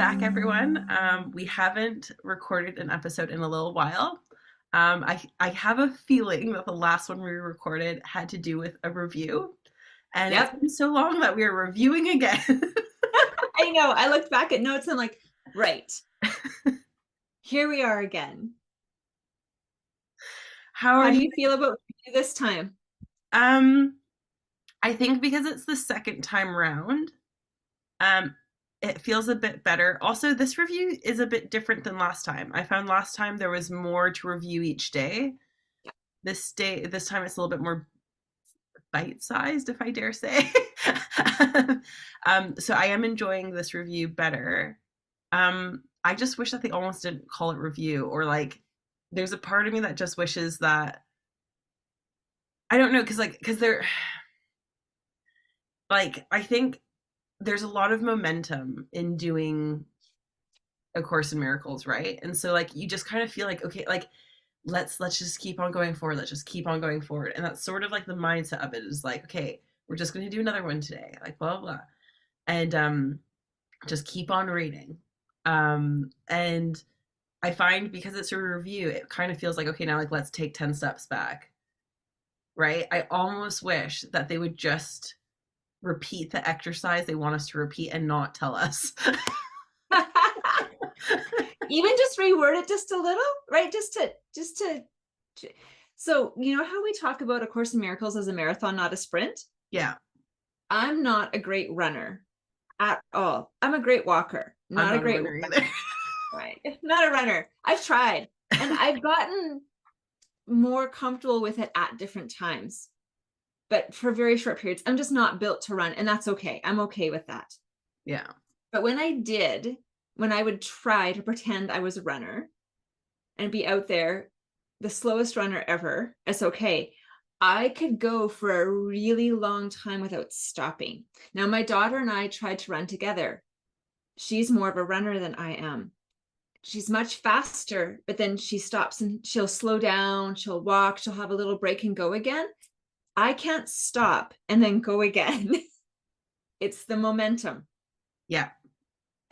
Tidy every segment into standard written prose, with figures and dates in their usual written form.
back, everyone. We haven't recorded an episode in a little while. I have a feeling that the last one we recorded had to do with a review, and it's Yep. been so long that we are reviewing again. I know. I looked back at notes and I'm like, right. Here we are again. How are How do you? you feel about this time? Um, I think because it's the second time round, um, it feels a bit better. Also, this review is a bit different than last time. I found last time there was more to review each day. This time it's a little bit more bite-sized, if I dare say. So I am enjoying this review better. I just wish that they almost didn't call it review, or like there's a part of me that just wishes that I don't know, because they're like, I think there's a lot of momentum in doing A Course in Miracles, right? And so like you just kind of feel like, okay, like let's just keep on going forward. Let's just keep on going forward. And that's sort of like the mindset of it is like, okay, we're just going to do another one today, like blah, blah, blah. And just keep on reading. And I find because it's a review, it kind of feels like, okay, now like let's take 10 steps back. Right? I almost wish that they would just repeat the exercise they want us to repeat and not tell us. Even just reword it just a little, right? Just to so you know how we talk about A Course in Miracles as a marathon, not a sprint? Yeah. I'm not a great runner at all. I'm a great walker, I'm not a not a great runner either. right. Not a runner. I've tried and I've gotten more comfortable with it at different times. But for very short periods, I'm just not built to run, and that's okay. I'm okay with that. Yeah. But when I would try to pretend I was a runner and be out there, the slowest runner ever, it's okay. I could go for a really long time without stopping. Now, my daughter and I tried to run together. She's more of a runner than I am. She's much faster, but then she stops and she'll slow down, she'll walk, she'll have a little break and go again. I can't stop and then go again. It's the momentum. Yeah.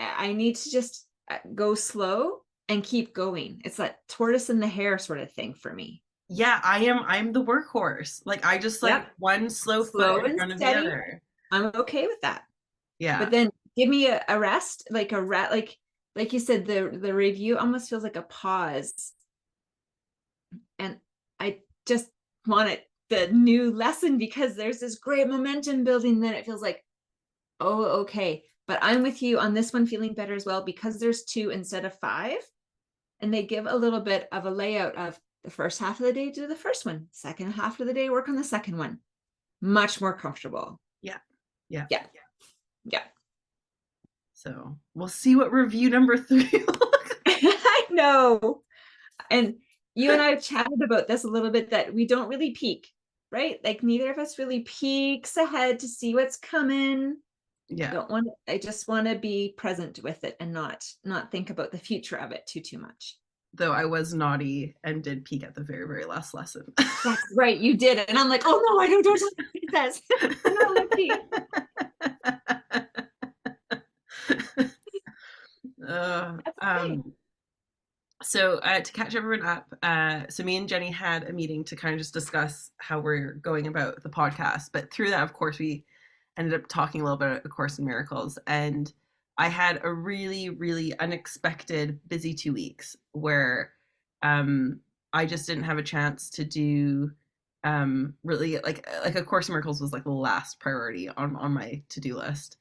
I need to just go slow and keep going. It's that tortoise and the hare sort of thing for me. Yeah, I'm the workhorse. Like I just like Yep. one slow foot Slow in and front of the steady. other. I'm okay with that. Yeah. But then give me a rest, like a rat, like you said, the review almost feels like a pause. And I just want it the new lesson because there's this great momentum building. Then it feels like, oh, okay. But I'm with you on this one, feeling better as well because there's 2 instead of 5. And they give a little bit of a layout of the first half of the day, do the first one, second half of the day, work on the second one. Much more comfortable. Yeah. Yeah. Yeah. Yeah. So we'll see what review number 3 I know. And you and I have chatted about this a little bit that we don't really peek, right? Like neither of us really peeks ahead to see what's coming. Yeah. I just want to be present with it and not think about the future of it too much. Though I was naughty and did peek at the very, very last lesson. That's right, you did it. And I'm like, oh no, I don't tell me this. I'm not looking. That's okay. So to catch everyone up, so me and Jenny had a meeting to kind of just discuss how we're going about the podcast. But through that, of course, we ended up talking a little bit about A Course in Miracles. And I had a really, really unexpected busy 2 weeks where I just didn't have a chance to do really like A Course in Miracles was like the last priority on my to-do list.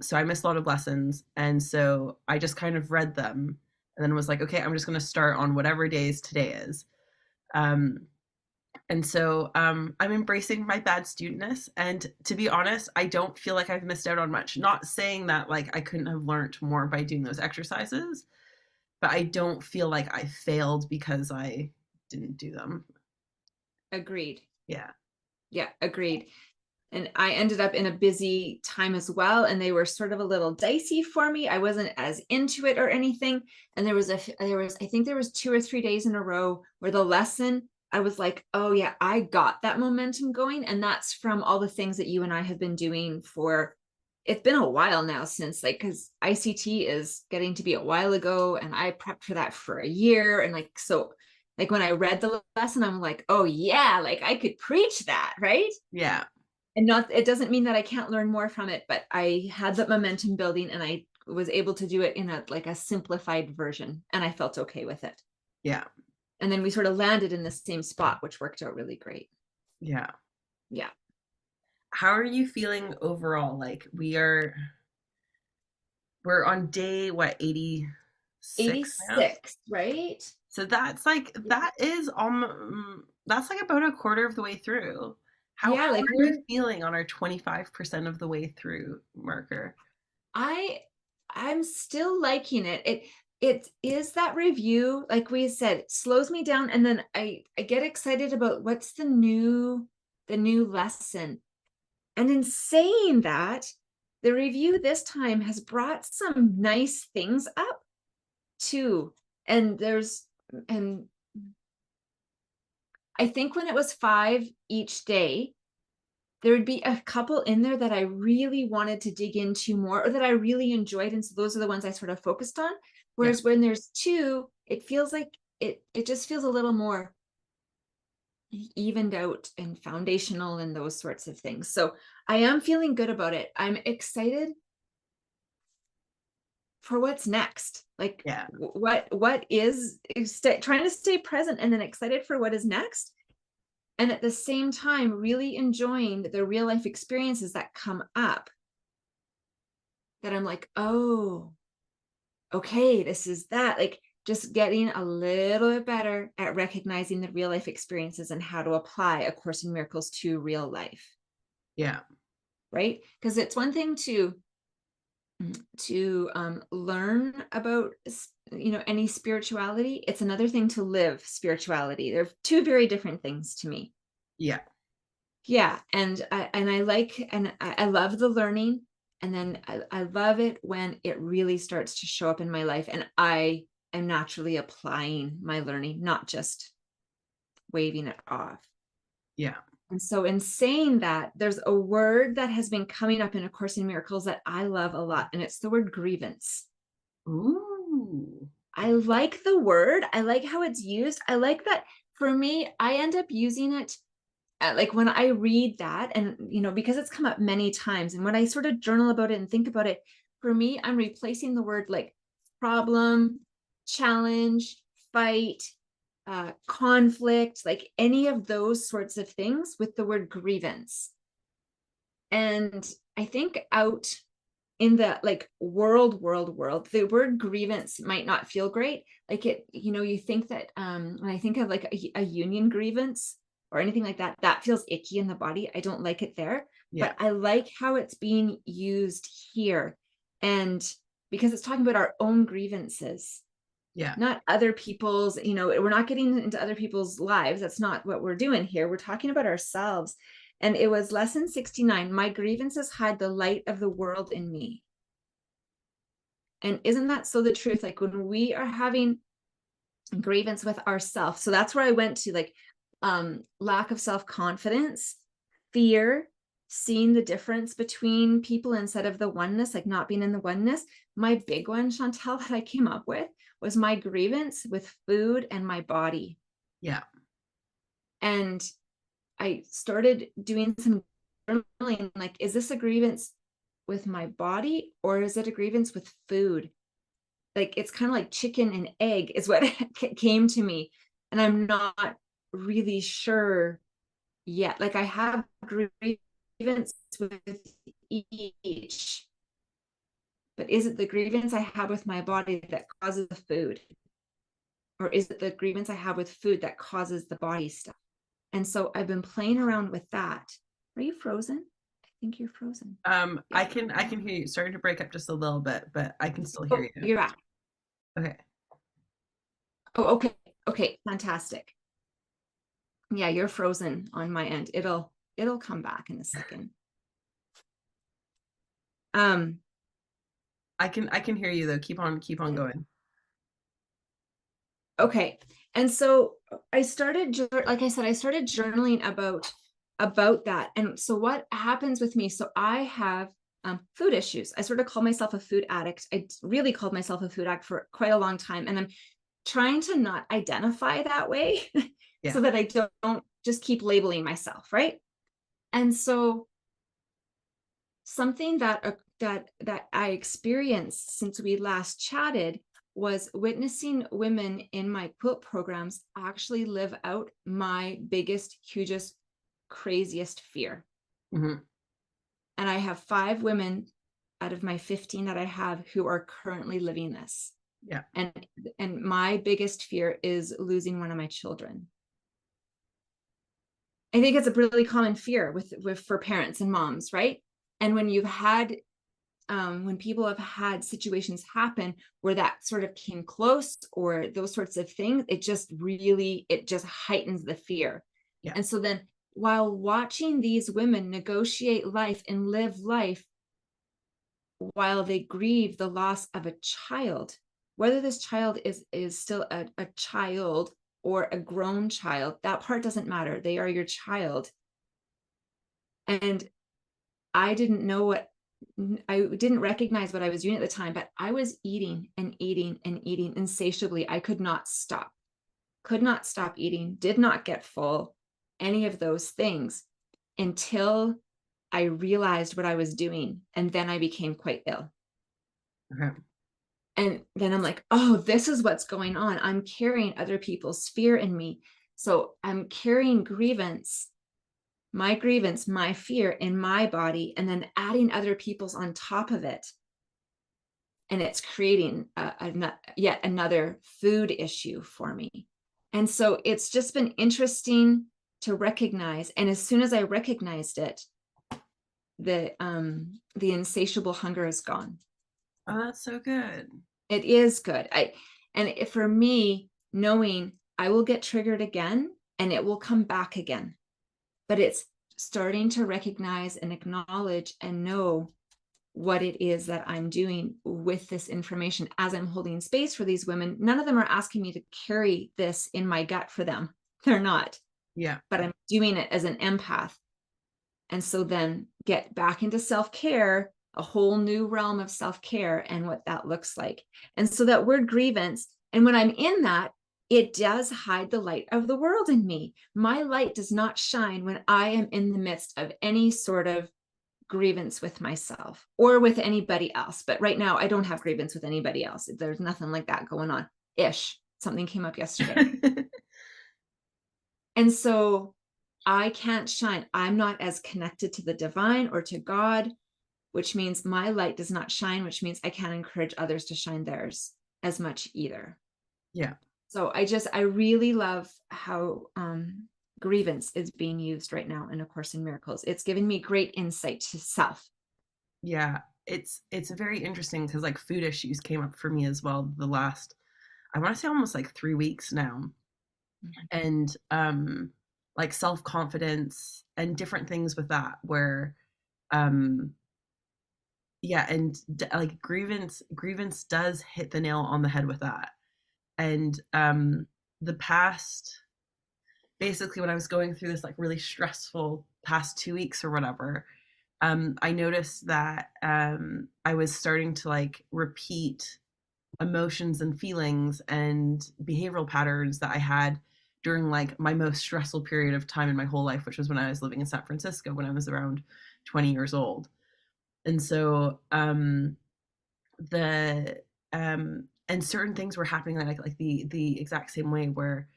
So I missed a lot of lessons. And so I just kind of read them and then was like, okay, I'm just going to start on whatever days today is. And so I'm embracing my bad studentness. And to be honest, I don't feel like I've missed out on much. Not saying that like I couldn't have learned more by doing those exercises, but I don't feel like I failed because I didn't do them. Agreed. Yeah. Yeah, agreed. And I ended up in a busy time as well. And they were sort of a little dicey for me. I wasn't as into it or anything. And I think there was 2 or 3 days in a row where the lesson, I was like, oh yeah, I got that momentum going. And that's from all the things that you and I have been doing for it's been a while now since, like, because ICT is getting to be a while ago, and I prepped for that for a year. And like, so like when I read the lesson, I'm like, oh yeah, like I could preach that, right? Yeah. And not, it doesn't mean that I can't learn more from it, but I had that momentum building, and I was able to do it in a like a simplified version, and I felt okay with it. Yeah. And then we sort of landed in the same spot, which worked out really great. Yeah. Yeah. How are you feeling overall? Like we're on day what, 86 now? 86, right? So that's like that's like about a quarter of the way through. How Yeah, like are you we're feeling on our 25% of the way through marker? I I'm still liking it. It is that review, like we said, slows me down, and then I get excited about what's the new lesson. And in saying that, the review this time has brought some nice things up too. And and I think when it was 5 each day, there would be a couple in there that I really wanted to dig into more, or that I really enjoyed. And so those are the ones I sort of focused on. Yeah. Whereas when there's two, it feels like it just feels a little more evened out and foundational and those sorts of things. So I am feeling good about it. I'm excited for what's next. Like Yeah. what is trying to stay present, and then excited for what is next. And at the same time, really enjoying the real life experiences that come up, that I'm like, oh, okay, this is that. Like just getting a little bit better at recognizing the real life experiences and how to apply A Course in Miracles to real life, Yeah. right? Because it's one thing to learn about any spirituality. It's another thing to live spirituality. They're two very different things to me. Yeah. Yeah, and I like, and I love the learning, and then I love it when it really starts to show up in my life, and I am naturally applying my learning, not just waving it off. Yeah. And so in saying that, there's a word that has been coming up in A Course in Miracles that I love a lot, and it's the word grievance. Ooh. I like the word. I like how it's used. I like that. For me, I end up using it like when I read that, and because it's come up many times, and when I sort of journal about it and think about it, for me, I'm replacing the word like problem, challenge, fight, conflict, like any of those sorts of things, with the word grievance. And I think out in the like world, the word grievance might not feel great. Like you think that when I think of like a union grievance or anything like that, that feels icky in the body. I don't like it there. Yeah. But I like how it's being used here. And because it's talking about our own grievances, Yeah. not other people's, we're not getting into other people's lives. That's not what we're doing here. We're talking about ourselves. And it was lesson 69. My grievances hide the light of the world in me. And isn't that so the truth? Like when we are having grievance with ourselves, so that's where I went to, like lack of self-confidence, fear, seeing the difference between people instead of the oneness, like not being in the oneness. My big one, Chantel, that I came up with was my grievance with food and my body. Yeah. And I started doing some journaling, like, is this a grievance with my body, or is it a grievance with food? Like it's kind of like chicken and egg is what came to me, and I'm not really sure yet. Like I have grievance with each, but is it the grievance I have with my body that causes the food, or is it the grievance I have with food that causes the body stuff? And so I've been playing around with that. Are you frozen? I think you're frozen. I Yeah. can hear you. Starting to break up just a little bit, but I can still hear Oh, you. you're back. Okay. Oh, okay. Okay, fantastic. Yeah, you're frozen on my end. It'll come back in a second. Um, I can hear you though. Keep on going. okay. And so I started, like I said, I started journaling about that. And so what happens with me? So I have food issues. I sort of call myself a food addict. I really called myself a food addict for quite a long time. And I'm trying to not identify that way Yeah. so that I don't just keep labeling myself, right? And so something that I experienced since we last chatted was witnessing women in my quilt programs actually live out my biggest, hugest, craziest fear. Hmm. And I have 5 women out of my 15 that I have who are currently living this. Yeah. And my biggest fear is losing one of my children. I think it's a really common fear with for parents and moms, right? And when you've had when people have had situations happen where that sort of came close or those sorts of things, it just heightens the fear. Yeah. And so then while watching these women negotiate life and live life while they grieve the loss of a child, whether this child is still a child or a grown child, that part doesn't matter. They are your child. And I didn't know what I didn't recognize what I was doing at the time, but I was eating and eating and eating insatiably. I could not stop eating, did not get full, any of those things until I realized what I was doing. And then I became quite ill. Okay. And then I'm like, oh, this is what's going on. I'm carrying other people's fear in me. So I'm carrying grievance, my fear in my body, and then adding other people's on top of it. And it's creating yet another food issue for me. And so it's just been interesting to recognize. And as soon as I recognized it, the insatiable hunger is gone. Oh, that's so good. It is good. For me, knowing I will get triggered again and it will come back again. But it's starting to recognize and acknowledge and know what it is that I'm doing with this information as I'm holding space for these women. None of them are asking me to carry this in my gut for them. They're not. Yeah. But I'm doing it as an empath. And so then get back into self-care, a whole new realm of self-care and what that looks like. And so that word grievance, and when I'm in that, it does hide the light of the world in me. My light does not shine when I am in the midst of any sort of grievance with myself or with anybody else. But right now, I don't have grievance with anybody else. There's nothing like that going on. Ish. Something came up yesterday. And so I can't shine. I'm not as connected to the divine or to God, which means my light does not shine, which means I can't encourage others to shine theirs as much either. Yeah. So I really love how grievance is being used right now in A Course in Miracles. It's given me great insight to self. Yeah. It's very interesting because like food issues came up for me as well the last, I want to say almost like 3 weeks now. And like self-confidence and different things with that where um yeah, and like grievance does hit the nail on the head with that. And the past, basically when I was going through this like really stressful past 2 weeks or whatever, I noticed that I was starting to like repeat emotions and feelings and behavioral patterns that I had during like my most stressful period of time in my whole life, which was when I was living in San Francisco when I was around 20 years old. And so the and certain things were happening like the exact same way where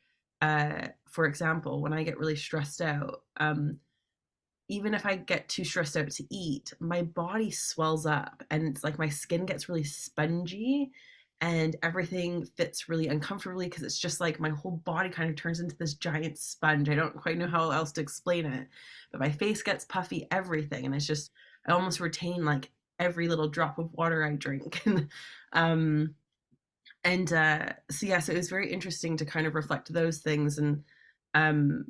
for example, when I get really stressed out, even if I get too stressed out to eat, my body swells up and it's like my skin gets really spongy and everything fits really uncomfortably because it's just like my whole body kind of turns into this giant sponge. I don't quite know how else to explain it, but my face gets puffy, everything. And it's just, I almost retain like every little drop of water I drink. um, so yeah, so it was very interesting to kind of reflect those things. And um,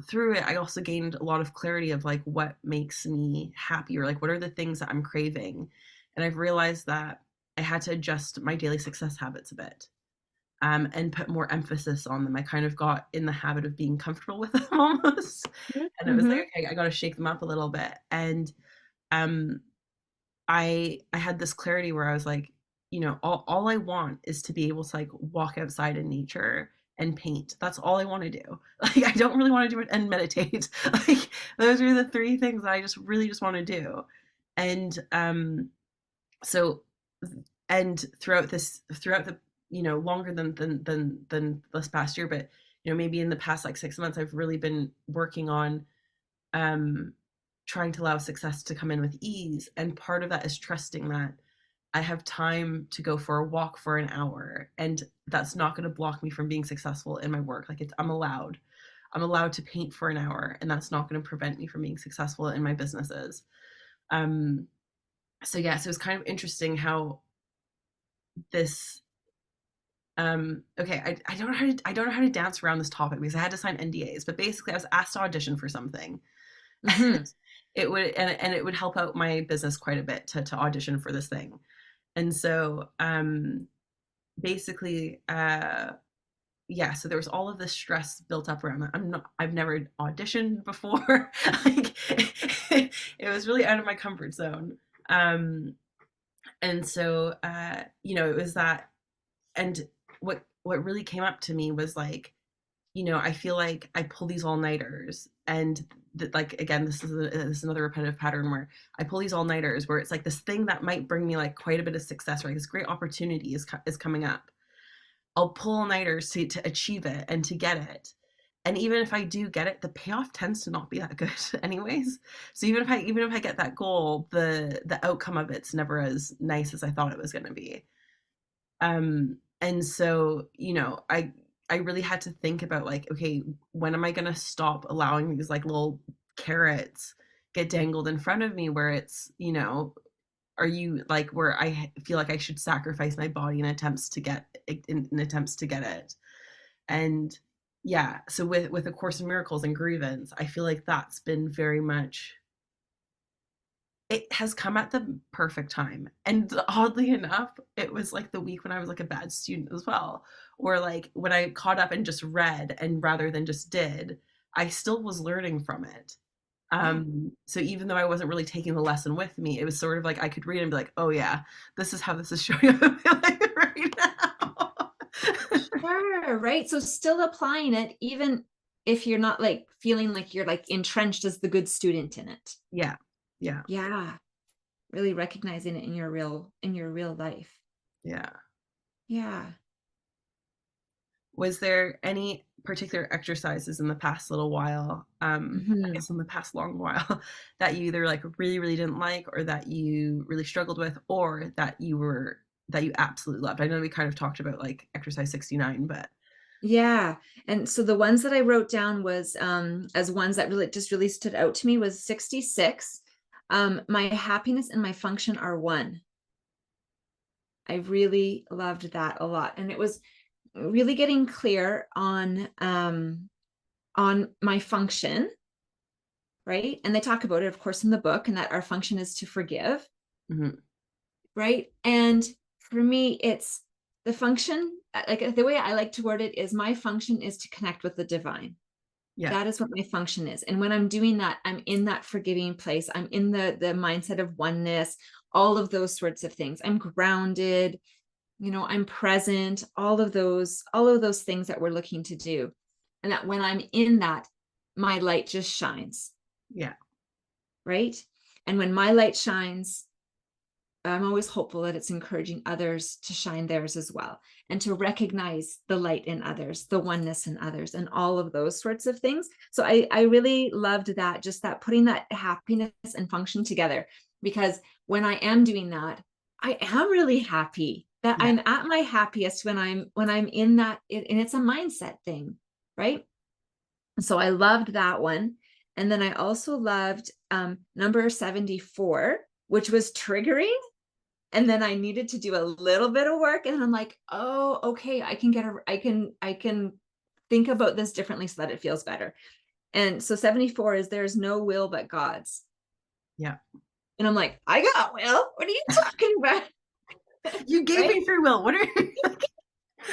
through it, I also gained a lot of clarity of like what makes me happy or like what are the things that I'm craving. And I've realized that I had to adjust my daily success habits a bit, and put more emphasis on them. I kind of got in the habit of being comfortable with them almost. And it was like, Mm-hmm. okay, I got to shake them up a little bit. And um, I had this clarity where I was like, you know, all I want is to be able to like walk outside in nature and paint. That's all I want to do. Like I don't really want to do it and meditate. Like those are the three things that I just really just want to do. And so and throughout the you know longer than this past year, but you know maybe in the past like 6 months I've really been working on um trying to allow success to come in with ease, and part of that is trusting that I have time to go for a walk for an hour, and that's not going to block me from being successful in my work. Like I'm allowed to paint for an hour, and that's not going to prevent me from being successful in my businesses. um so yeah, so it's kind of interesting how this okay, I don't know how to dance around this topic because I had to sign NDAs, but basically I was asked to audition for something. Mm-hmm. It would and it would help out my business quite a bit to audition for this thing. And so basically yeah, so there was all of this stress built up around that. I've never auditioned before. Like it was really out of my comfort zone. Um and so you know, it was that. And what really came up to me was like, you know, I feel like I pull these all-nighters, and like again, this is another repetitive pattern where I pull these all-nighters where it's like this thing that might bring me like quite a bit of success, right? This great opportunity is coming up. I'll pull all-nighters to achieve it and to get it. And even if I do get it, the payoff tends to not be that good anyways. So even if I get that goal, the outcome of it's never as nice as I thought it was going to be. And so, you know, I really had to think about like, okay, when am I going to stop allowing these like little carrots get dangled in front of me where it's, you know, are you like where I feel like I should sacrifice my body in attempts to get it. And yeah, so with A Course in Miracles and grievance, I feel like that's been very much, it has come at the perfect time. And oddly enough, it was like the week when I was like a bad student as well. Or like when I caught up and just read and rather than just did, I still was learning from it. Yeah. So even though I wasn't really taking the lesson with me, it was sort of like I could read and be like, oh yeah, this is how this is showing up in my life right now. Sure. Right. So still applying it, even if you're not like feeling like you're like entrenched as the good student in it. Yeah. Yeah. Yeah. Really recognizing it in your real life. Yeah. Yeah. Was there any particular exercises in the past little while, I Mhm. guess in the past long while, that you either like really, really didn't like, or that you really struggled with, or that you absolutely loved? I know we kind of talked about like exercise 69, but Yeah. And so the ones that I wrote down was as ones that really stood out to me was 66. My happiness and my function are one. I really loved that a lot. And it was really getting clear on my function, right? And they talk about it, of course, in the book, and that our function is to forgive, mhm, right? And for me, it's the function, like the way I like to word it is my function is to connect with the divine. yeah, That is what my function is. And when I'm doing that, I'm in that forgiving place. I'm in the mindset of oneness, all of those sorts of things. I'm grounded, you know, I'm present, all of those things that we're looking to do. And that when I'm in that, my light just shines, yeah, right? And when my light shines, I'm always hopeful that it's encouraging others to shine theirs as well, and to recognize the light in others, the oneness in others, and all of those sorts of things. So I really loved that, just that putting that happiness and function together, because when I am doing that, I am really happy. That yeah, I'm at my happiest when I'm in that, and it's a mindset thing, right? So I loved that one. And then I also loved number 74, which was triggering, and then I needed to do a little bit of work, and I'm like, oh, okay, I can think about this differently so that it feels better. And so 74 is there's no will but God's. yeah. And I'm like, I got will. What are you talking about? You gave Right? me free will. What are you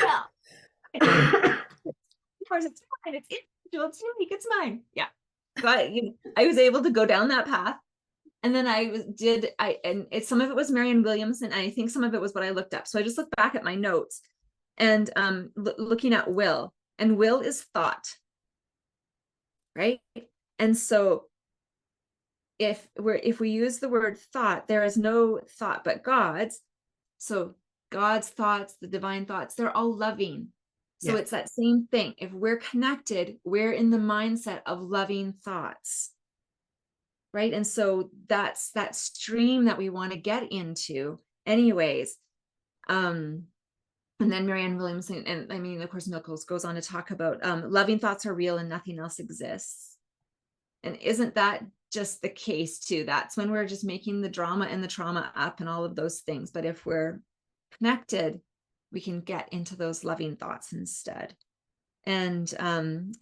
Well, of course it's mine. It's individual. It's unique. It's mine. Yeah. So I was able to go down that path. And then and some of it was Marianne Williamson, and I think some of it was what I looked up. So I just looked back at my notes and looking at will, and will is thought, right? And so if we use the word thought, there is no thought but God's. So God's thoughts, the divine thoughts, they're all loving. So Yeah. it's that same thing. If we're connected, we're in the mindset of loving thoughts. Right. And so that's that stream that we want to get into anyways. And then Marianne Williamson, and I mean, of course, Nichols goes on to talk about loving thoughts are real and nothing else exists. And isn't that just the case too? That's when we're just making the drama and the trauma up and all of those things. But if we're connected, we can get into those loving thoughts instead. And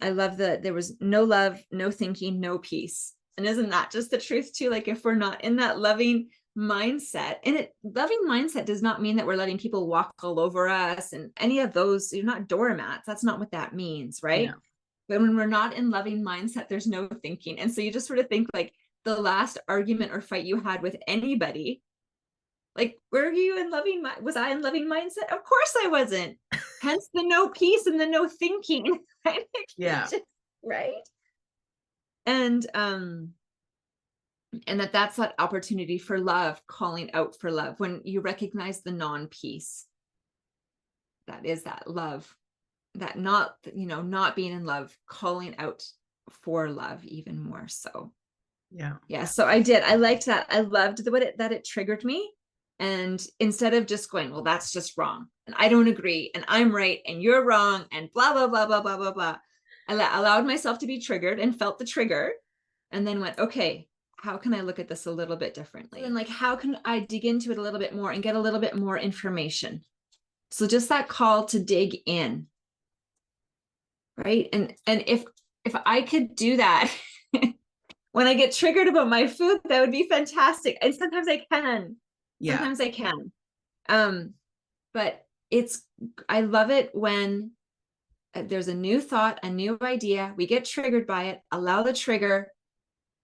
I love that there was no love, no thinking, no peace. And isn't that just the truth too? Like if we're not in that loving mindset, and loving mindset does not mean that we're letting people walk all over us and any of those, you're not doormats. That's not what that means, right? Yeah. But when we're not in loving mindset, there's no thinking. And so you just sort of think like the last argument or fight you had with anybody, like, were you in loving, was I in loving mindset? Of course I wasn't. Hence the no peace and the no thinking, right? Yeah. Right. And that's that opportunity for love, calling out for love. When you recognize the non-peace, that is that love, that not being in love, calling out for love even more so. Yeah. So I liked that. I loved that it triggered me. And instead of just going, well, that's just wrong, and I don't agree, and I'm right, and you're wrong, and blah, blah, blah, blah, blah, blah, blah. I allowed myself to be triggered and felt the trigger, and then went, okay, how can I look at this a little bit differently? And like, how can I dig into it a little bit more and get a little bit more information? So just that call to dig in. Right. And if I could do that when I get triggered about my food, that would be fantastic. And sometimes I can. Yeah. Sometimes I can. But I love it when there's a new thought, a new idea, we get triggered by it, allow the trigger,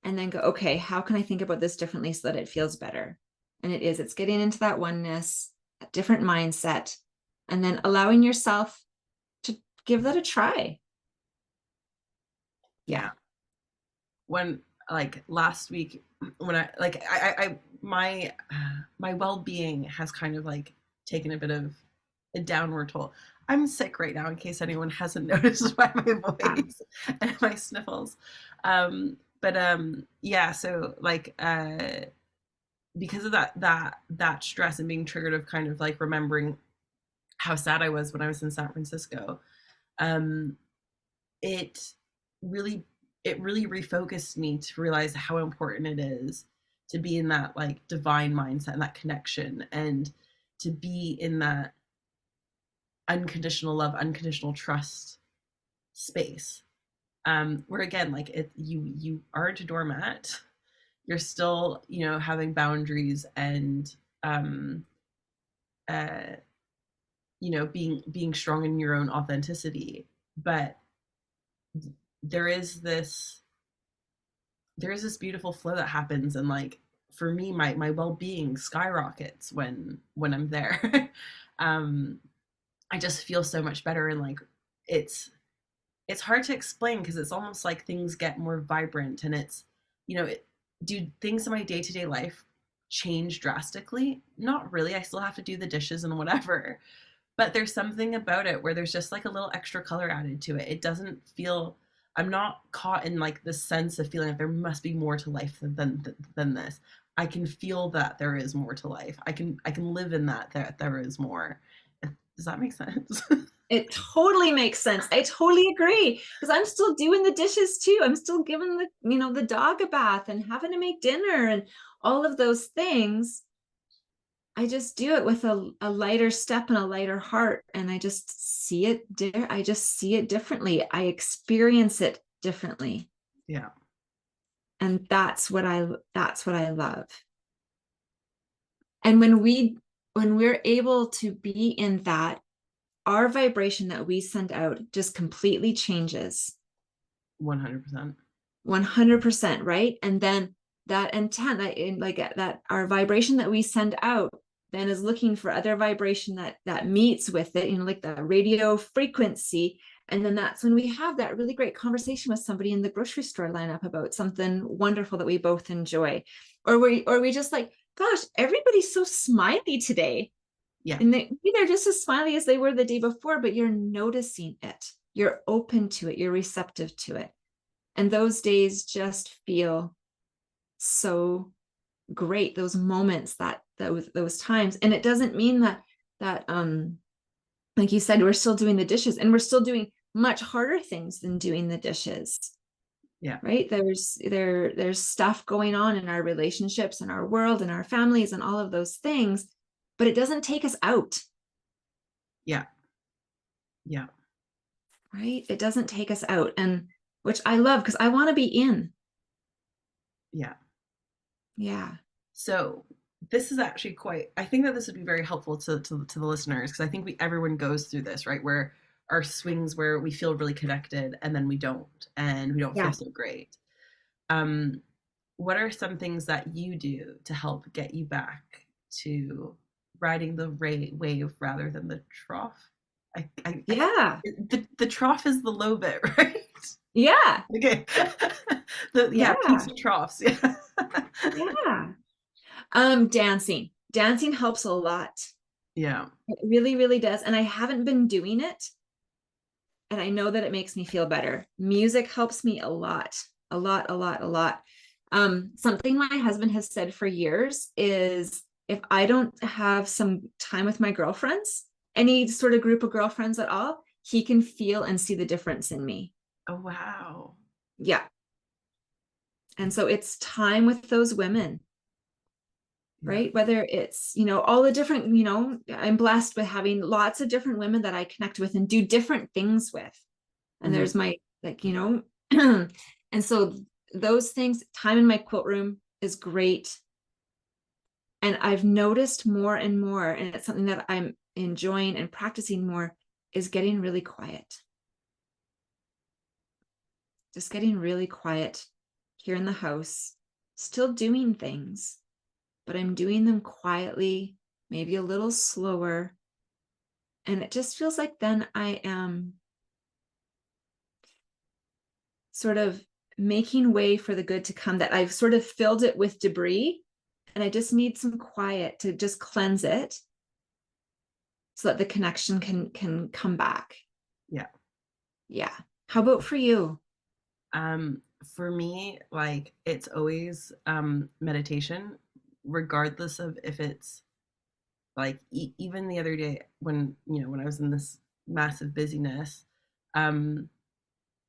and then go, okay, how can I think about this differently so that it feels better? And it's getting into that oneness, a different mindset, and then allowing yourself to give that a try. Yeah. When like last week, when I my well-being has kind of like taken a bit of a downward toll. I'm sick right now, in case anyone hasn't noticed by my voice and my sniffles. Yeah, so like because of that stress and being triggered of kind of like remembering how sad I was when I was in San Francisco, it really refocused me to realize how important it is to be in that like divine mindset and that connection, and to be in that unconditional love, unconditional trust space, where again, like you aren't a doormat, you're still having boundaries and uh being strong in your own authenticity, but there is this beautiful flow that happens, and like for me, my well-being skyrockets when I'm there. I just feel so much better, and like it's hard to explain because it's almost like things get more vibrant, and it's do things in my day-to-day life change drastically? Not really. I still have to do the dishes and whatever, but there's something about it where there's just like a little extra color added to it. It doesn't feel, I'm not caught in like this sense of feeling like there must be more to life than this. I can feel that there is more to life. I can live in that there is more. Does that make sense? It totally makes sense. I totally agree, because I'm still doing the dishes too. I'm still giving the dog a bath and having to make dinner and all of those things. I just do it with a lighter step and a lighter heart, and I just see it. I just see it differently. I experience it differently. Yeah. And that's what I love. And when we're able to be in that, our vibration that we send out just completely changes. 100%. 100%, right? And then that intent, that in like that our vibration that we send out then is looking for other vibration that meets with it, like the radio frequency. And then that's when we have that really great conversation with somebody in the grocery store lineup about something wonderful that we both enjoy. Or we just like, gosh, everybody's so smiley today. Yeah. And they're just as smiley as they were the day before, but you're noticing it. You're open to it. You're receptive to it. And those days just feel so great. Those moments, those times. And it doesn't mean that like you said, we're still doing the dishes, and we're still doing much harder things than doing the dishes. Yeah. Right? There's stuff going on in our relationships and our world and our families and all of those things, but it doesn't take us out. Yeah. Yeah. Right? It doesn't take us out. And which I love, because I want to be in. Yeah. Yeah. So this is actually quite, I think that this would be very helpful to the listeners, because I think everyone goes through this, right? Where our swings where we feel really connected and then we don't, and we don't feel Yeah. so great. Um, what are some things that you do to help get you back to riding the wave rather than the trough? I Yeah. the trough is the low bit, right? Yeah. Okay. Yeah, peaks Yeah. and troughs. Yeah. Yeah. Dancing. Dancing helps a lot. Yeah. It really, really does. And I haven't been doing it. And I know that it makes me feel better. Music helps me a lot, a lot, a lot, a lot. Something my husband has said for years is if I don't have some time with my girlfriends, any sort of group of girlfriends at all, he can feel and see the difference in me. Oh, wow. Yeah. And so it's time with those women, Yeah. right? Whether it's, all the different, I'm blessed with having lots of different women that I connect with and do different things with. And Mhm. there's my, like, and so those things, time in my quilt room is great. And I've noticed more and more, and it's something that I'm enjoying and practicing more, is getting really quiet. Just getting really quiet here in the house, still doing things, but I'm doing them quietly, maybe a little slower. And it just feels like then I am sort of making way for the good to come, that I've sort of filled it with debris and I just need some quiet to just cleanse it so that the connection can come back. Yeah. Yeah. How about for you? For me, like it's always meditation, regardless of if it's like even the other day when when I was in this massive busyness, um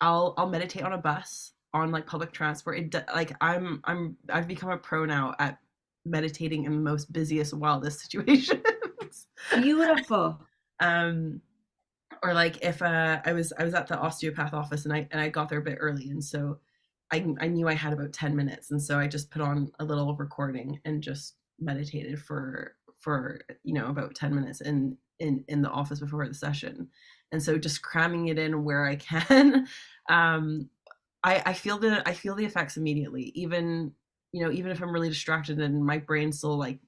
I'll meditate on a bus, on like public transport. Like I've become a pro now at meditating in the most busiest, wildest situations. Beautiful. um or like if I was at the osteopath office, and I got there a bit early, and so I knew I had about 10 minutes, and so I just put on a little recording and just meditated for about 10 minutes in the office before the session. And so just cramming it in where I can. um I feel the effects immediately, even even if I'm really distracted and my brain's still like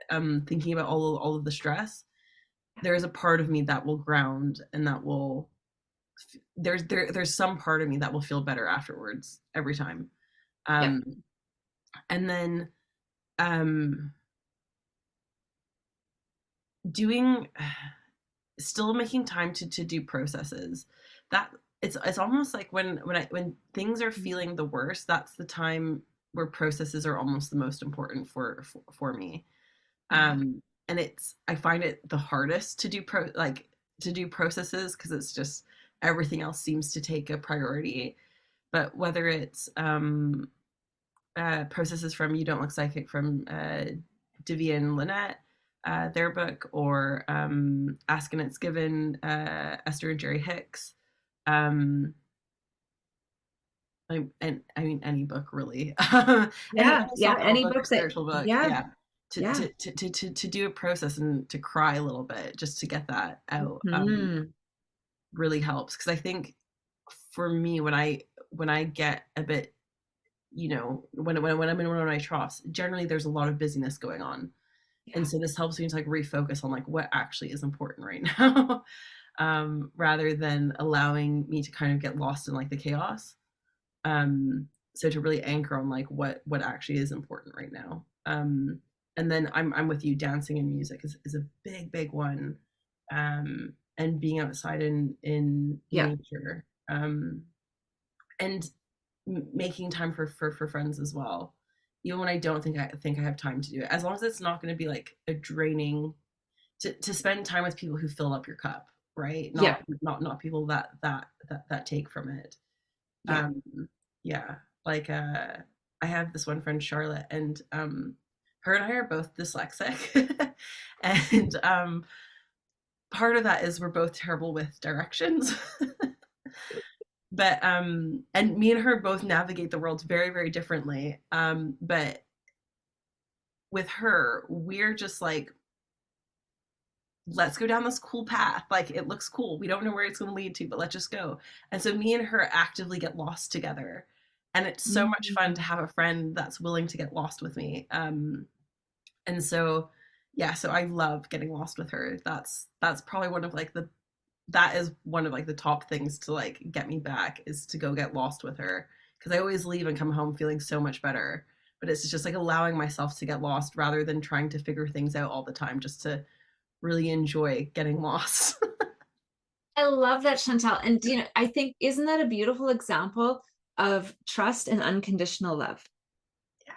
thinking about all of the stress. There is a part of me that will ground, and that will there's some part of me that will feel better afterwards every time. Yep. um and then um doing still making time to do processes. That it's almost like when things are feeling the worst, that's the time where processes are almost the most important for me. Yeah. And I find it the hardest to do to do processes, because it's just everything else seems to take a priority. But whether it's processes from You Don't Look Psychic, from Divya and Lynette, their book, or Ask and It's Given, Esther and Jerry Hicks. Um, I mean, any book really, Yeah. any Yeah. self-help Any book or book that, spiritual book, yeah. yeah. Yeah. To do a process and to cry a little bit just to get that out, Hmm. really helps, because I think for me, when I get a bit you know, when I'm in one of my troughs, generally there's a lot of busyness going on. And Yeah. so this helps me to like refocus on like what actually is important right now, rather than allowing me to kind of get lost in like the chaos. So to really anchor on like what actually is important right now. And then I'm with you. Dancing and music is a big one, and being outside in Yeah. nature, and making time for friends as well. Even when I don't think I have time to do it, as long as it's not going to be like a draining, to spend time with people who fill up your cup, right? Yeah. Not people that take from it. Yeah. Um, yeah, like I have this one friend, Charlotte, and her and I are both dyslexic, and part of that is we're both terrible with directions. But and me and her both navigate the world very differently. But with her, we're just like, let's go down this cool path. Like it looks cool. We don't know where it's going to lead to, but let's just go. And so me and her actively get lost together. And it's so much fun to Mm. have a friend that's willing to get lost with me. And so yeah, so I love getting lost with her. That's probably one of like the that is one of like the top things to like get me back, is to go get lost with her, because I always leave and come home feeling so much better. But it's just like allowing myself to get lost rather than trying to figure things out all the time, just to really enjoy getting lost. I love that, Chantal. And I think, isn't that a beautiful example of trust and unconditional love? Yeah.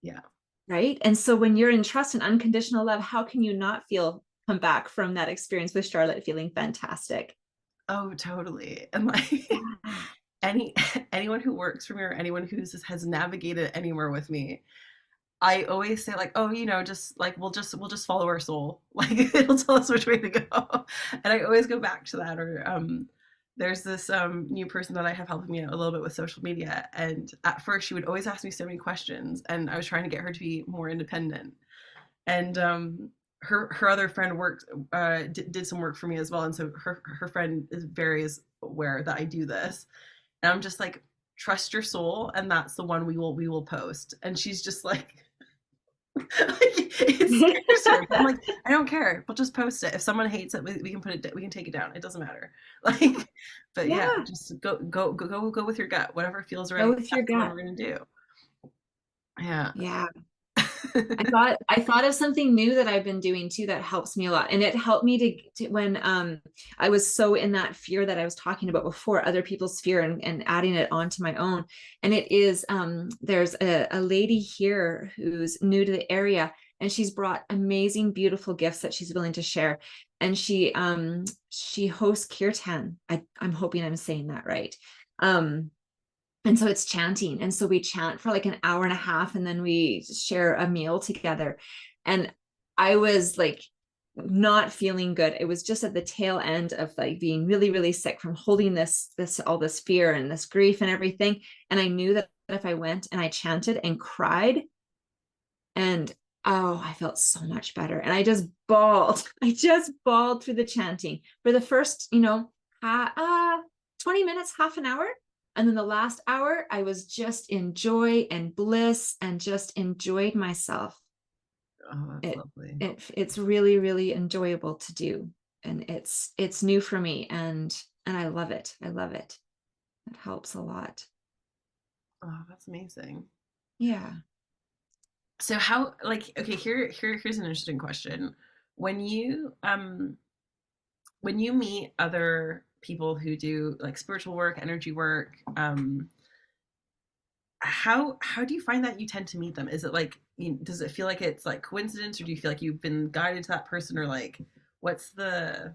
Yeah. Right. And so when you're in trust and unconditional love, how can you not feel come back from that experience with Charlotte feeling fantastic? Oh, totally. And like Yeah. any anyone who works for me, or anyone who has navigated anywhere with me, I always say like, oh, you know, just like we'll just follow our soul. Like it'll tell us which way to go. And I always go back to that. Or there's this new person that I have helping me out a little bit with social media. And at first she would always ask me so many questions, and I was trying to get her to be more independent. And her other friend worked did some work for me as well. And so her friend is very aware that I do this. And I'm just like, trust your soul, and that's the one we will post. And she's just like, it scares her. But I'm like, I don't care. We'll just post it. If someone hates it, we can put it. We can take it down. It doesn't matter. Like, but yeah, Yeah. just go with your gut. Whatever feels Go right. with your That's what gut. we're gonna do. Yeah. Yeah. I thought of something new that I've been doing too that helps me a lot. And it helped me to when I was so in that fear that I was talking about before, other people's fear, and adding it onto my own. And it is there's a lady here who's new to the area, and she's brought amazing, beautiful gifts that she's willing to share. And she hosts kirtan. I'm hoping I'm saying that right. And so it's chanting. And so we chant for like an hour and a half, and then we share a meal together. And I was like not feeling good. It was just at the tail end of like being really sick from holding all this fear and this grief and everything. And I knew that if I went and I chanted and cried, and oh, I felt so much better. And I just bawled. I just bawled through the chanting for the first, 20 minutes, half an hour. And then the last hour, I was just in joy and bliss and just enjoyed myself. Oh, that's It, lovely. it's really enjoyable to do. And it's new for me, and I love it. I love it. It helps a lot. Oh, that's amazing. Yeah. So how, like, okay, here's an interesting question. When you meet other people who do like spiritual work, energy work, how do you find that you tend to meet them? Is it like, does it feel like it's like coincidence, or do you feel like you've been guided to that person, or like what's the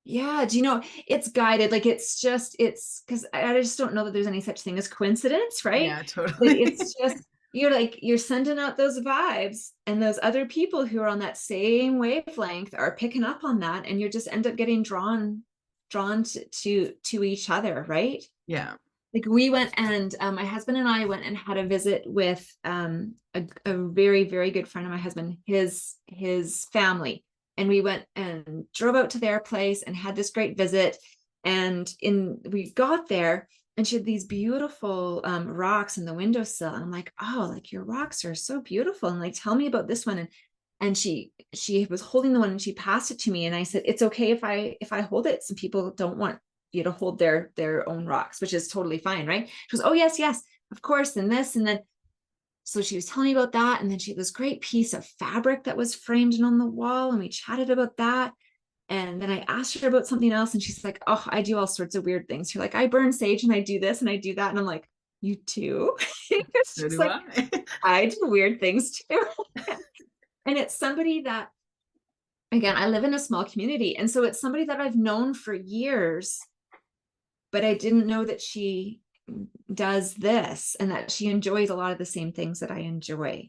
Yeah, it's guided. Like it's because I just don't know that there's any such thing as coincidence, right? yeah, That totally. it's just you're sending out those vibes, and those other people who are on that same wavelength are picking up on that, and you just end up getting drawn to each other, right? Yeah. Like we went, and my husband and I went and had a visit with a very good friend of my husband, his family. And we went and drove out to their place and had this great visit. And we got there, and she had these beautiful rocks in the windowsill. And I'm like, oh, like your rocks are so beautiful. And like, tell me about this one. And she was holding the one and she passed it to me. And I said, it's okay if I hold it. Some people don't want you to hold their own rocks, which is totally fine, right? She goes, oh yes, yes, of course. And this, and then so she was telling me about that. And then she had this great piece of fabric that was framed in on the wall. And we chatted about that. And then I asked her about something else. And she's like, oh, I do all sorts of weird things. You're like, I burn sage and I do this and I do that. And I'm like, you too? So She's do like, I. I do weird things too. And it's somebody that, again, I live in a small community. And so it's somebody that I've known for years, but I didn't know that she does this and that she enjoys a lot of the same things that I enjoy.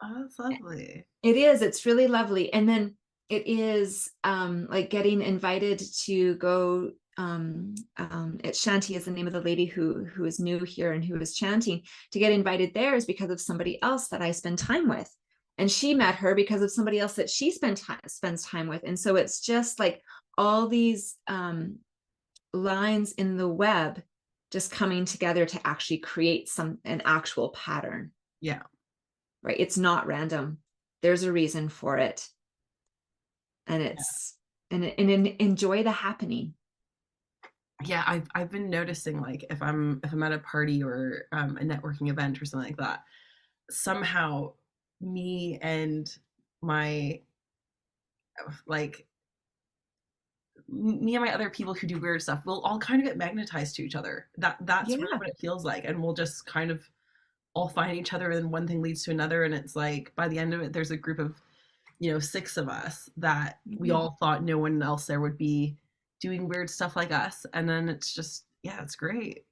Oh, that's lovely. It is, it's really lovely. And then it is like getting invited to go it's Shanti is the name of the lady who is new here and who is chanting. To get invited there is because of somebody else that I spend time with. And she met her because of somebody else that she spends time with. And so it's just like all these lines in the web just coming together to actually create an actual pattern. Yeah. Right? It's not random. There's a reason for it. And it's and enjoy the happening. Yeah, I've been noticing, like, if I'm at a party or a networking event or something like that, somehow me and my like me and my other people who do weird stuff will all kind of get magnetized to each other. That's really Yeah. what it feels like, and we'll just kind of all find each other, and one thing leads to another, and it's like by the end of it, there's a group of 6 of us that we Mhm. all thought no one else there would be doing weird stuff like us, and then it's just yeah, it's great.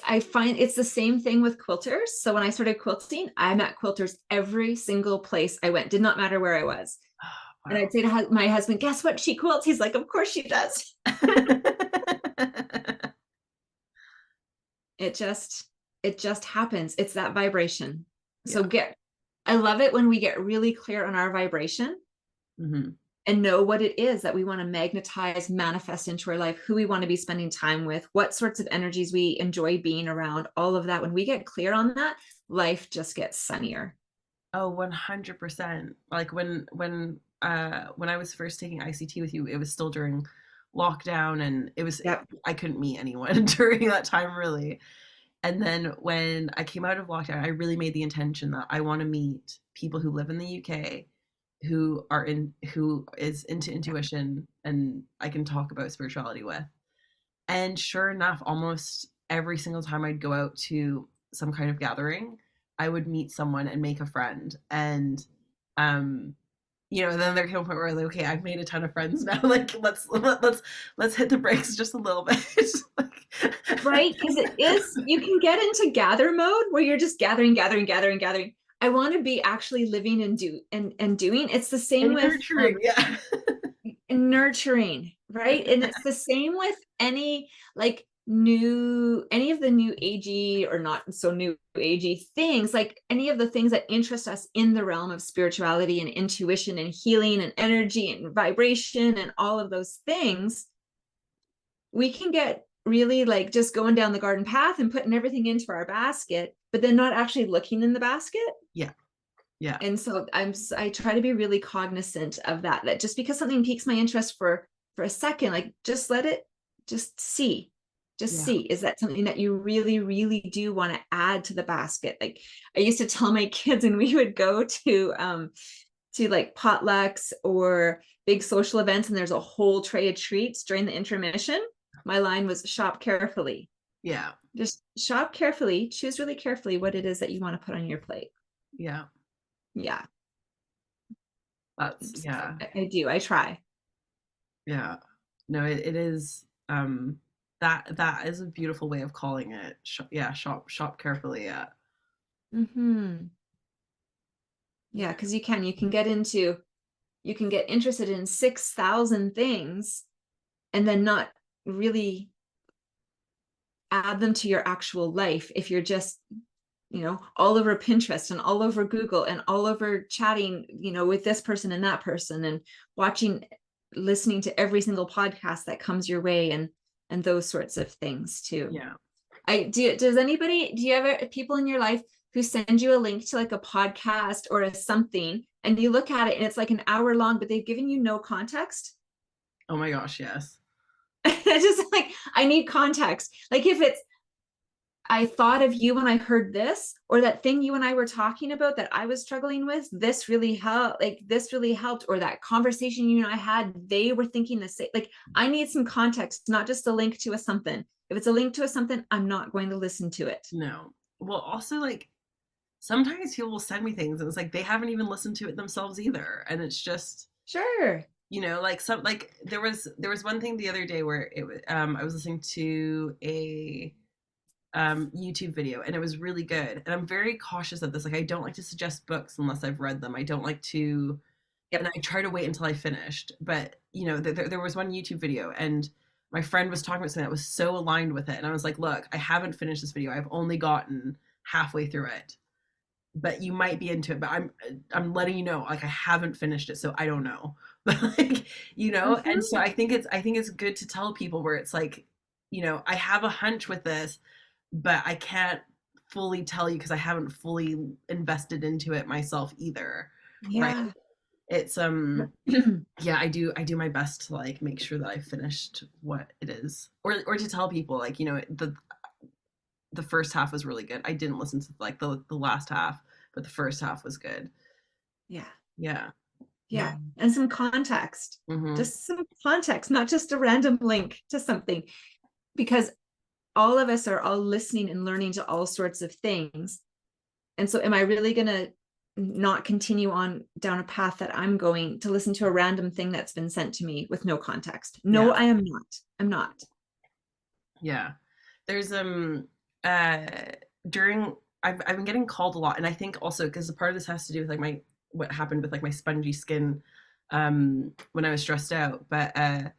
I find it's the same thing with quilters. So when I started quilting, I met quilters every single place I went. Did not matter where I was. And Wow. I'd say to my husband, guess what? She quilts. He's like, of course she does. It just happens. It's that vibration. So Yeah. I love it when we get really clear on our vibration Hmm. and know what it is that we want to magnetize, manifest into our life, who we want to be spending time with, what sorts of energies we enjoy being around, all of that. When we get clear on that, life just gets sunnier. Oh, 100%. Like when I was first taking ICT with you, it was still during lockdown, and Yep. I couldn't meet anyone during that time really. And then when I came out of lockdown, I really made the intention that I want to meet people who live in the UK who is into intuition and I can talk about spirituality with. And sure enough, almost every single time I'd go out to some kind of gathering, I would meet someone and make a friend. And um then there came a point where I was like, okay, I've made a ton of friends now. Like let's hit the brakes just a little bit. Right? Because it is, you can get into gather mode where you're just gathering, gathering, gathering, gathering. I want to be actually living and doing. It's the same And with nurturing, yeah. nurturing, right? And it's the same with any like any of the new agey or not so new agey things, like any of the things that interest us in the realm of spirituality and intuition and healing and energy and vibration and all of those things. We can get really like just going down the garden path and putting everything into our basket, but then not actually looking in the basket. Yeah. Yeah. And so I try to be really cognizant of that just because something piques my interest for a second, like just let it just see. Just Yeah. see, is that something that you really, really do want to add to the basket? Like I used to tell my kids, and we would go to like potlucks or big social events, and there's a whole tray of treats during the intermission. My line was shop carefully. Yeah. Just shop carefully, choose really carefully what it is that you want to put on your plate. Yeah. Yeah. That's So yeah. I do. I try. Yeah. No, it is that is a beautiful way of calling it. Yeah, shop carefully. Yeah. Hmm. Yeah, because you can get interested in 6,000 things and then not really add them to your actual life if you're just all over Pinterest and all over Google and all over chatting with this person and that person and listening to every single podcast that comes your way and those sorts of things too. Yeah. Do you ever people in your life who send you a link to like a podcast or a something and you look at it and it's like an hour long, but they've given you no context? Oh my gosh, yes. It's just like, I need context. Like if it's, I thought of you when I heard this, or that thing you and I were talking about that I was struggling with, this really helped, like this really helped, or that conversation you and I had, they were thinking the same. Like I need some context, not just a link to a something. If it's a link to a something, I'm not going to listen to it. No. Well, also like sometimes people will send me things and it's like they haven't even listened to it themselves either. And it's just, Sure. like some like there was one thing the other day where it was I was listening to a YouTube video and it was really good. And I'm very cautious of this. Like I don't like to suggest books unless I've read them. I don't like to, and Yep. I try to wait until I finished. But there was one YouTube video and my friend was talking about something that was so aligned with it. And I was like, look, I haven't finished this video. I've only gotten halfway through it. But you might be into it. But I'm letting you know, like I haven't finished it, so I don't know. But like, and so Mm-hmm. I think it's good to tell people where it's like, I have a hunch with this, but I can't fully tell you because I haven't fully invested into it myself either. Right. Yeah. It's yeah, I do my best to like make sure that I finished what it is. Or to tell people like, the first half was really good. I didn't listen to like the last half, but the first half was good. Yeah. Yeah. Yeah. And some context, Mhm. just some context, not just a random link to something, because all of us are all listening and learning to all sorts of things. And so am I really going to not continue on down a path that I'm going to listen to a random thing that's been sent to me with no context? No, Yeah. I am not. I'm not. Yeah. There's uh during I've been getting called a lot, and I think also because a part of this has to do with like my what happened with like my spongy skin when I was stressed out. But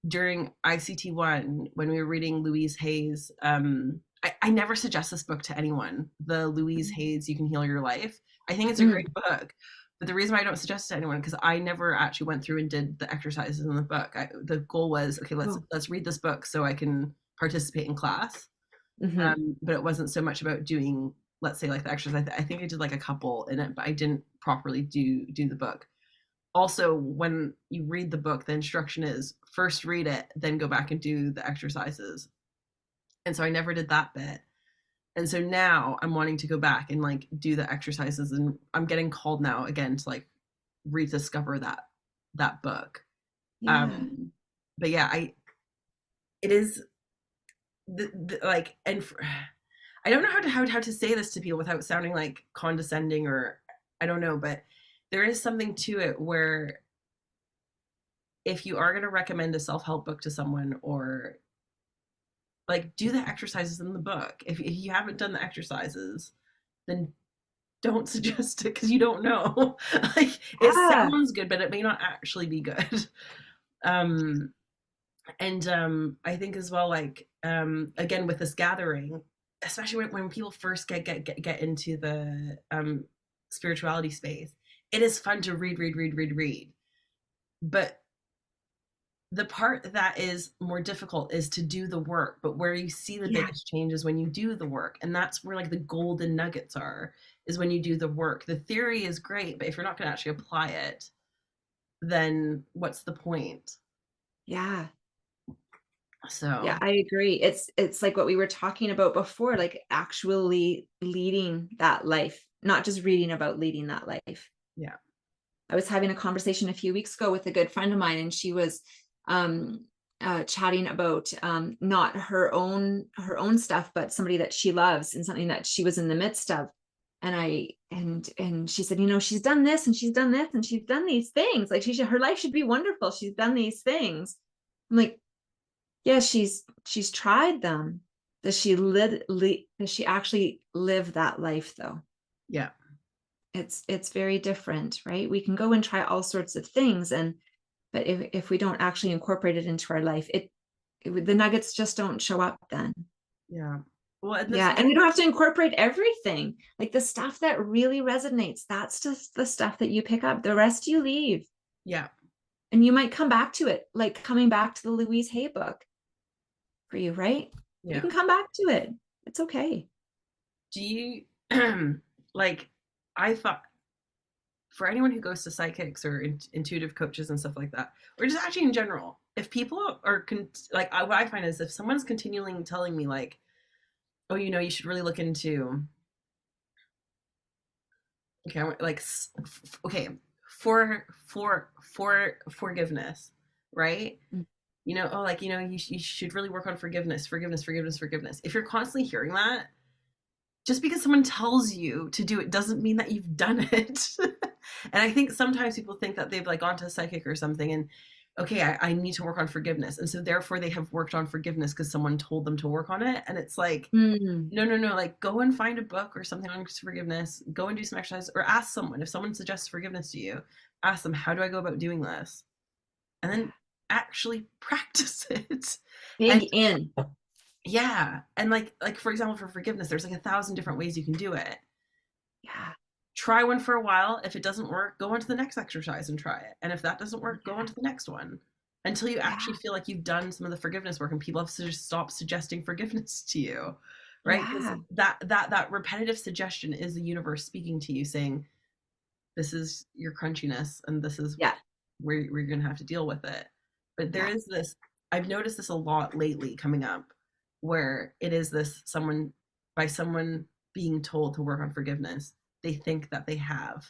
during ICT1 when we were reading Louise Hay's I never suggest this book to anyone. The Louise Hay's You Can Heal Your Life. I think it's a great Mm. book. But the reason why I don't suggest it to anyone because I never actually went through and did the exercises in the book. The goal was okay, let's Oh. let's read this book so I can participate in class. Mm-hmm. But it wasn't so much about doing, let's say, like the exercise. I think I did like a couple in it, but I didn't properly do the book. Also, when you read the book, the instruction is first read it, then go back and do the exercises. And so I never did that bit. And so now I'm wanting to go back and like do the exercises, and I'm getting called now again to like rediscover that book. Yeah. Um, but yeah, it is like I don't know how to say this to people without sounding like condescending or I don't know, but there is something to it where if you are going to recommend a self-help book to someone or like do the exercises in the book. If you haven't done the exercises, then don't suggest it because you don't know. Like it Yeah. sounds good, but it may not actually be good. Um, and I think as well, like again with this gathering, especially when people first get into the spirituality space, it is fun to read. But the part that is more difficult is to do the work, but where you see the Yeah. biggest change is when you do the work, and that's where like the golden nuggets are, is when you do the work. The theory is great, but if you're not going to actually apply it, then what's the point? Yeah. Yeah, So I agree. It's like what we were talking about before, like actually leading that life, not just reading about leading that life. yeah. I was having a conversation a few weeks ago with a good friend of mine, and she was um, chatting about not her own stuff, but somebody that she loves and something that she was in the midst of. And she said, she's done this and she's done this and she's done these things. Like her life should be wonderful. She's done these things. I'm like, yeah, she's tried them. Does she actually live that life though? Yeah. It's very different, right? We can go and try all sorts of things, but if we don't actually incorporate it into our life, the nuggets just don't show up then. Yeah. Well, and this Yeah, is and we don't have to incorporate everything. Like the stuff that really resonates, that's just the stuff that you pick up. The rest you leave, yeah. and you might come back to it, like coming back to the Louise Hay book for you, right? You Yeah. can come back to it. It's okay. Do you like I thought for anyone who goes to psychics or intuitive coaches and stuff like that, or just actually in general, if people are like what I find is if someone's continually telling me like, oh, you should really look into okay, like okay, for forgiveness, right? Mm. Oh, like you should really work on forgiveness, forgiveness, forgiveness, forgiveness. If you're constantly hearing that, just because someone tells you to do it doesn't mean that you've done it. And I think sometimes people think that they've like gone to a psychic or something and okay, I need to work on forgiveness. And so therefore they have worked on forgiveness because someone told them to work on it. And it's like, Mm. no, no, no, like go and find a book or something on forgiveness, go and do some exercise or ask someone. If someone suggests forgiveness to you, ask them, how do I go about doing this? And Yeah. then actually practice it. And Dig in. yeah, and like for example, for forgiveness, there's like 1,000 different ways you can do it. Yeah. Try one for a while. If it doesn't work, go on to the next exercise and try it. And if that doesn't work, go on Yeah. to the next one until you actually Yeah. feel like you've done some of the forgiveness work and people have to just stop suggesting forgiveness to you, right? Because Yeah. that repetitive suggestion is the universe speaking to you saying, this is your crunchiness and this is Yeah. where you're going to have to deal with it. But there Yeah. is this, I've noticed this a lot lately coming up, where it is this someone being told to work on forgiveness, they think that they have.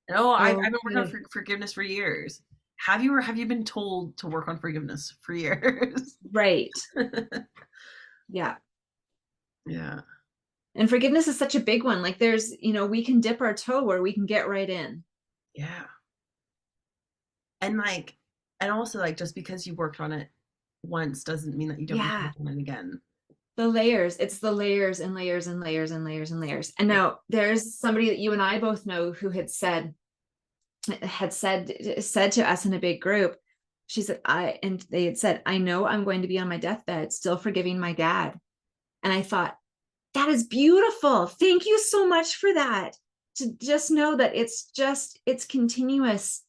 And oh, I've been working on Okay. forgiveness for years. Have you, or have you been told to work on forgiveness for years? Right. Yeah. Yeah. And forgiveness is such a big one. Like there's, we can dip our toe where we can get right in. Yeah. And like, and also like just because you worked on it once doesn't mean that you don't need to Yeah. work on it again. The layers. It's the layers and layers and layers and layers and layers. And Yeah. now there's somebody that you and I both know who had said to us in a big group, she said, and they had said, I know I'm going to be on my deathbed still forgiving my dad. And I thought, that is beautiful. Thank you so much for that. To just know that it's continuous,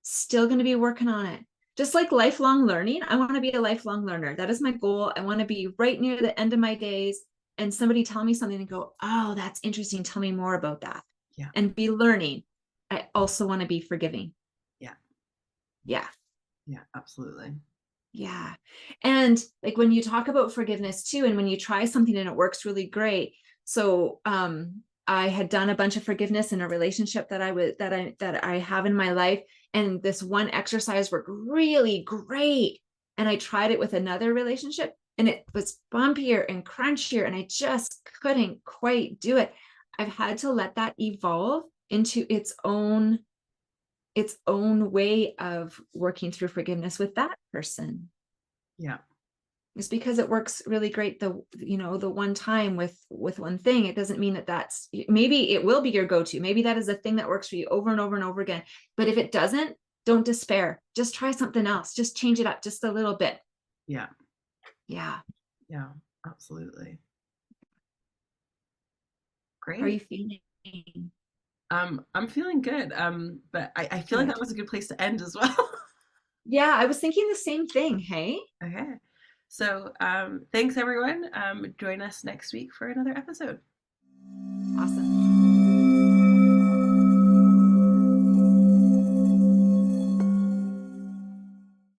still going to be working on it. Just like lifelong learning, I want to be a lifelong learner. That is my goal. I want to be right near the end of my days and somebody tell me something and go, oh, that's interesting. Tell me more about that. Yeah. And be learning. I also want to be forgiving. Yeah. Yeah. Yeah. Absolutely. Yeah. And like when you talk about forgiveness too, and when you try something and it works really great. So I had done a bunch of forgiveness in a relationship that I have in my life. And this one exercise worked really great. And I tried it with another relationship and it was bumpier and crunchier, and I just couldn't quite do it. I've had to let that evolve into its own way of working through forgiveness with that person. Yeah. It's because it works really great the one time with one thing. It doesn't mean that's maybe it will be your go-to. Maybe that is a thing that works for you over and over and over again. But if it doesn't, don't despair. Just try something else. Just change it up just a little bit. Yeah. Yeah. Yeah. Absolutely. How are you Great. feeling? I'm feeling good. But I feel like that Good. was a good place to end as well. Yeah, I was thinking the same thing. Hey. Okay. So thanks everyone. Join us next week for another episode. Awesome.